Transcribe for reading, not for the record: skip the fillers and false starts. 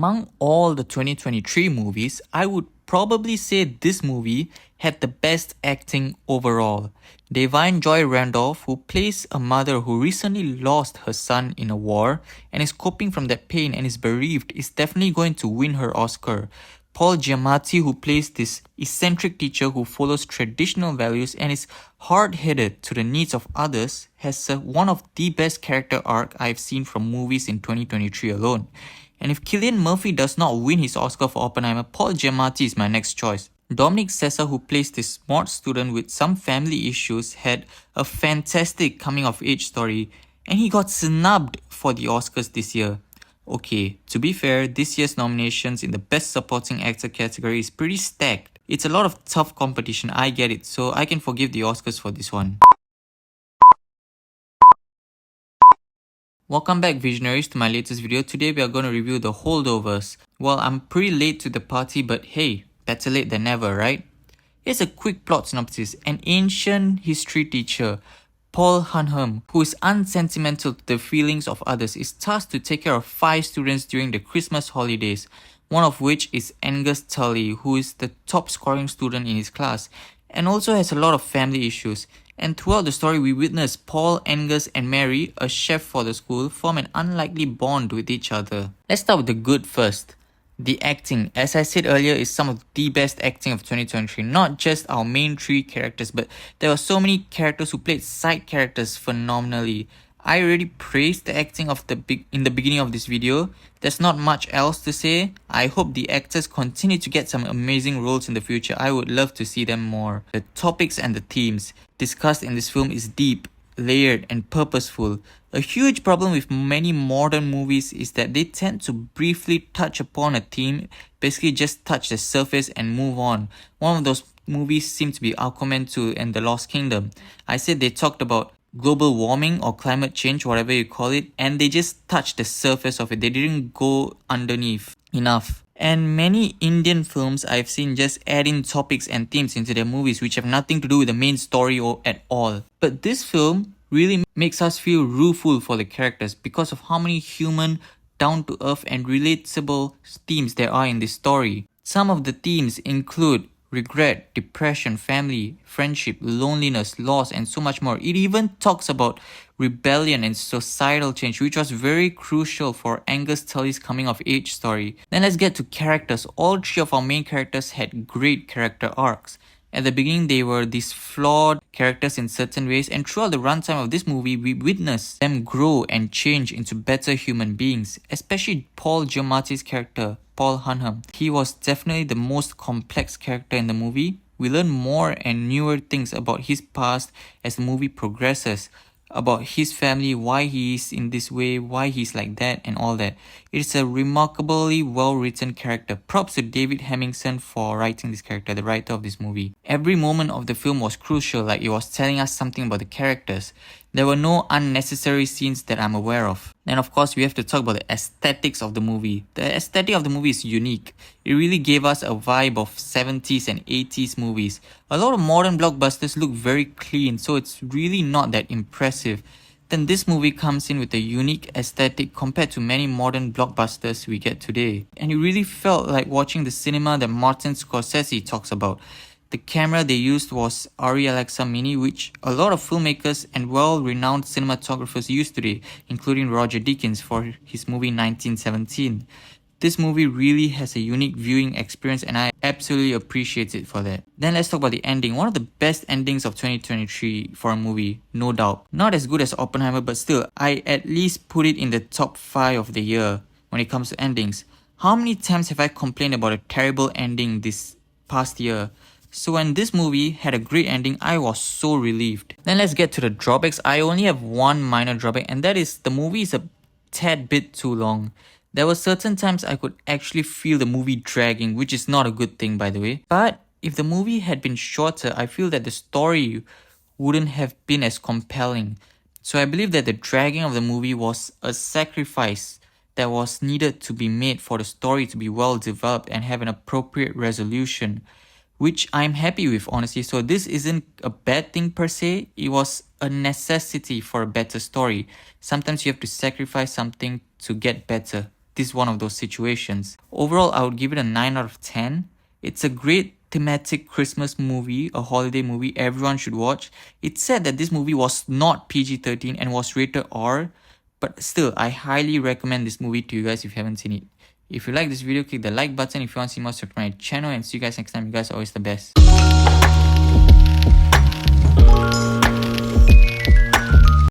among all the 2023 movies, I would probably say this movie had the best acting overall. Da'Vine Joy Randolph, who plays a mother who recently lost her son in a war and is coping from that pain and is bereaved, is definitely going to win her Oscar. Paul Giamatti, who plays this eccentric teacher who follows traditional values and is hard-headed to the needs of others, has one of the best character arc I've seen from movies in 2023 alone. And if Cillian Murphy does not win his Oscar for Oppenheimer, Paul Giamatti is my next choice. Dominic Sessa, who plays this smart student with some family issues, had a fantastic coming-of-age story, and he got snubbed for the Oscars this year. Okay, to be fair, this year's nominations in the Best Supporting Actor category is pretty stacked. It's a lot of tough competition, I get it, so I can forgive the Oscars for this one. Welcome back visionaries to my latest video. Today we are going to review the Holdovers. Well, I'm pretty late to the party, but hey, better late than never, right? Here's a quick plot synopsis. An ancient history teacher, Paul Giamatti, who is unsentimental to the feelings of others, is tasked to take care of 5 students during the Christmas holidays, one of which is Angus Tully, who is the top scoring student in his class, and also has a lot of family issues. And throughout the story, we witness Paul, Angus and Mary, a chef for the school, form an unlikely bond with each other. Let's start with the good first. The acting, as I said earlier, is some of the best acting of 2023. Not just our main 3 characters, but there were so many characters who played side characters phenomenally. I already praised the acting of in the beginning of this video. There's not much else to say. I hope the actors continue to get some amazing roles in the future. I would love to see them more. The topics and the themes discussed in this film is deep, layered and purposeful. A huge problem with many modern movies is that they tend to briefly touch upon a theme, basically just touch the surface and move on. One of those movies seemed to be Aquaman 2 and The Lost Kingdom. I said they talked about global warming or climate change, whatever you call it, and they just touched the surface of it. They didn't go underneath enough. And many Indian films I've seen just add in topics and themes into their movies which have nothing to do with the main story or at all. But this film really makes us feel rueful for the characters because of how many human, down-to-earth and relatable themes there are in this story. Some of the themes include regret, depression, family, friendship, loneliness, loss and so much more. It even talks about rebellion and societal change, which was very crucial for Angus Tully's coming of age story. Then let's get to characters. All 3 of our main characters had great character arcs. At the beginning, they were these flawed characters in certain ways, and throughout the runtime of this movie, we witness them grow and change into better human beings. Especially Paul Giamatti's character, Paul Giamatti. He was definitely the most complex character in the movie. We learn more and newer things about his past as the movie progresses, about his family, why he is in this way, why he's like that and all that. It's a remarkably well written character. Props to David Hemmingson for writing this character, the writer of this movie. Every moment of the film was crucial, like it was telling us something about the characters. There were no unnecessary scenes that I'm aware of. And of course, we have to talk about the aesthetics of the movie. The aesthetic of the movie is unique. It really gave us a vibe of 70s and 80s movies. A lot of modern blockbusters look very clean, so it's really not that impressive. Then this movie comes in with a unique aesthetic compared to many modern blockbusters we get today. And it really felt like watching the cinema that Martin Scorsese talks about. The camera they used was Arri Alexa Mini, which a lot of filmmakers and well-renowned cinematographers use today, including Roger Deakins for his movie 1917. This movie really has a unique viewing experience and I absolutely appreciate it for that. Then let's talk about the ending. One of the best endings of 2023 for a movie, no doubt. Not as good as Oppenheimer, but still, I at least put it in the top 5 of the year when it comes to endings. How many times have I complained about a terrible ending this past year? So when this movie had a great ending, I was so relieved. Then let's get to the drawbacks. I only have one minor drawback, and that is the movie is a tad bit too long. There were certain times I could actually feel the movie dragging, which is not a good thing by the way. But if the movie had been shorter, I feel that the story wouldn't have been as compelling. So I believe that the dragging of the movie was a sacrifice that was needed to be made for the story to be well developed and have an appropriate resolution, which I'm happy with, honestly. So this isn't a bad thing per se. It was a necessity for a better story. Sometimes you have to sacrifice something to get better. this is one of those situations. Overall, I would give it a 9 out of 10. It's a great thematic Christmas movie, a holiday movie everyone should watch. It's said that this movie was not PG-13 and was rated R, but still, I highly recommend this movie to you guys if you haven't seen it. If you like this video, click the like button. If you want to see more, subscribe to my channel, and see you guys next time. You guys are always the best.